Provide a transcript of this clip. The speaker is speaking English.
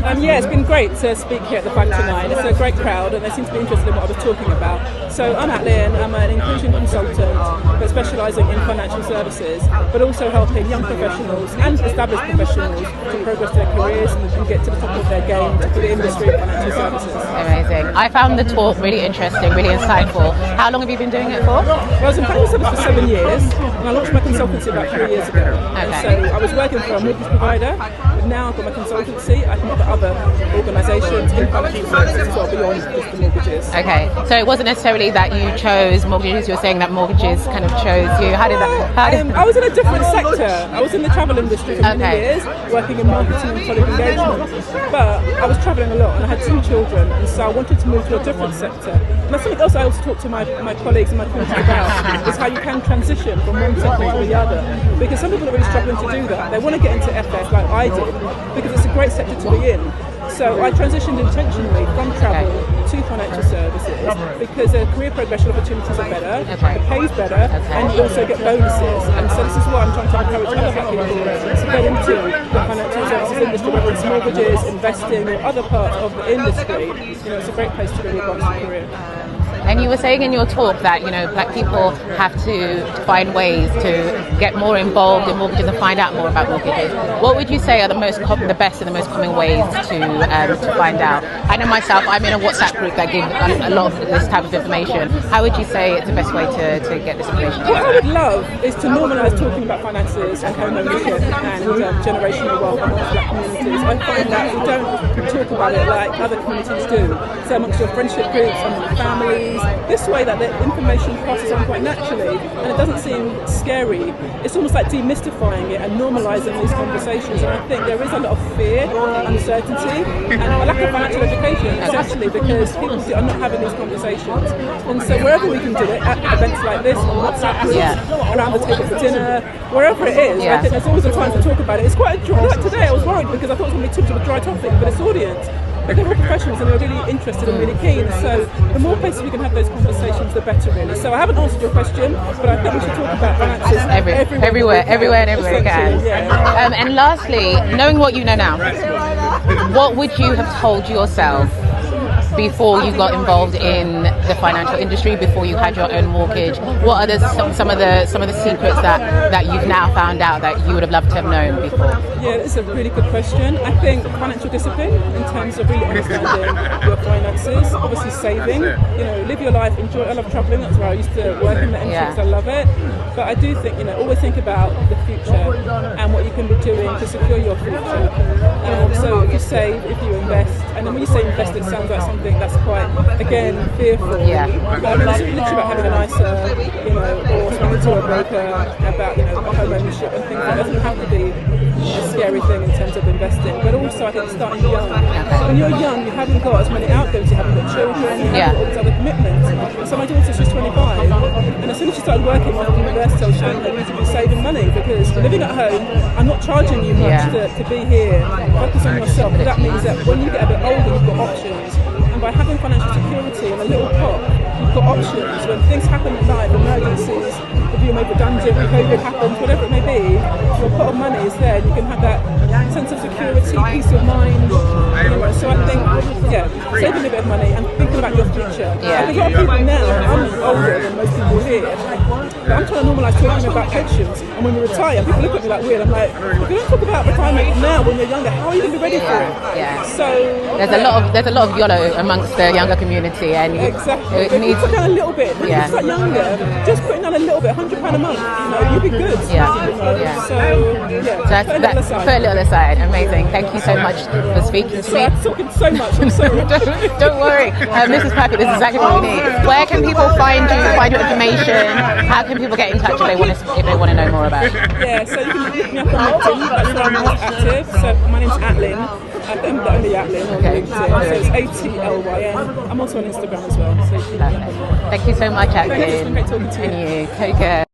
Yeah, it's been great to speak here at the Factor 9. It's a great crowd and they seem to be interested in what I was talking about. So I'm Atlin, I'm an inclusion consultant but specialising in financial services, but also helping young professionals and established professionals to progress their careers and get to the top of their game for the industry of financial services. Amazing. I found the talk really interesting, really insightful. How long have you been doing it for? Well, I was in financial service for 7 years and I launched my consultancy about 3 years ago. And so I was working for a mortgage provider, but now I've got my consultancy. I can look at other organisations in financial services as well beyond just the mortgages. Okay, so it wasn't necessarily that you chose mortgages, you were saying that mortgages kind of chose you. How did that? I was in a different sector. I was in the travel industry for many years, working in marketing and product engagement. But I was travelling a lot and I had 2 children, and so I wanted to move to a different sector. And that's something else I also talk to my colleagues and my community about, is how you can transition from one sector to the other. Because some people are really struggling to do that. They want to get into FS like I did, because it's a great sector to be in. So I transitioned intentionally from travel to financial services because the career progression opportunities are better, the pay's better, and you also get bonuses. And so this is why I'm trying to encourage other black people to get into the financial services industry, whether it's mortgages, investing, or other parts of the industry. It's a great place to really advance your career. And you were saying in your talk that, black people have to find ways to get more involved in mortgages and find out more about mortgages. What would you say are the best and the most common ways to find out? I know myself, I'm in a WhatsApp group that gives a lot of this type of information. How would you say it's the best way to get this information? What I would love is to normalise talking about finances and home ownership and generational wealth amongst black communities. I find that we don't talk about it like other communities do. So amongst your friendship groups and your families, this way that the information passes on quite naturally and it doesn't seem scary. It's almost like demystifying it and normalising these conversations, and I think there is a lot of fear, uncertainty and a lack of financial education, essentially because people are not having these conversations. And so wherever we can do it, at events like this, on WhatsApp groups, around the table for dinner, wherever it is, I think there's always a time to talk about it. It's quite a dry, like today I was worried because I thought it was going to be too much of a dry topic for this audience. But they're all professionals and they're really interested and really keen, so the more places we can have those conversations, the better really. So I haven't answered your question, but I think we should talk about finances everywhere you can. Yeah. And lastly, knowing what you know now, what would you have told yourself before you got involved in the financial industry, before you had your own mortgage? What are some of the secrets that you've now found out that you would have loved to have known before? Yeah, it's a really good question. I think financial discipline in terms of really understanding your finances, obviously saving, live your life, enjoy. I love travelling, that's where I used to work in the industry, I love it. But I do think, always think about the future and what you can be doing to secure your future. So if you save, if you invest, and then when you say invest, it sounds like something that's quite, again, fearful. Yeah. But I mean, it's literally about having an ISA, or speaking to a broker about, home ownership and things. It doesn't have to be a scary thing in terms of investing, but also I think starting young. When you're young, you haven't got as many outgoings, you haven't got children, you haven't got all these other commitments. So my daughter, she's 25, and as soon as she started working after university, I was showing her you need to be saving money because living at home, I'm not charging you much to be here. Focus on yourself. That means that when you get a bit older, you've got options. And by having financial security and a little pot, you've got options. When things happen in life, emergencies, if you're made redundant, COVID happens, whatever it may be, your pot of money is there. You can have that sense of security, peace of mind. So I think, saving a bit of money and thinking about your future. I think a lot of people now, I'm older than most people here, but I'm trying to normalise talking about pensions. And when you retire, people look at me like weird. I'm like, if you don't talk about retirement now when you're younger, how are you going to be ready for it? Yeah. So there's a lot of YOLO amongst the younger community, and exactly. If you put down a little bit, when you start younger, just putting down a little bit, £100 a month, you'll be good. So put a little aside. Amazing. Thank you so much for speaking to me. I'm talking so much. I'm sorry. Don't worry. This is perfect. This is exactly what we need. Where can people find you? Find your information? How can people get in touch if they want to know more about it? Yeah, so you can look me up on LinkedIn. That's where I'm most active. So my name's Atlin. I'm the only Atlin on LinkedIn. So it's ATLYN. I'm also on Instagram as well. So Thank you so much, Atlin. Thank you. It's been great talking to you. And you. Take care.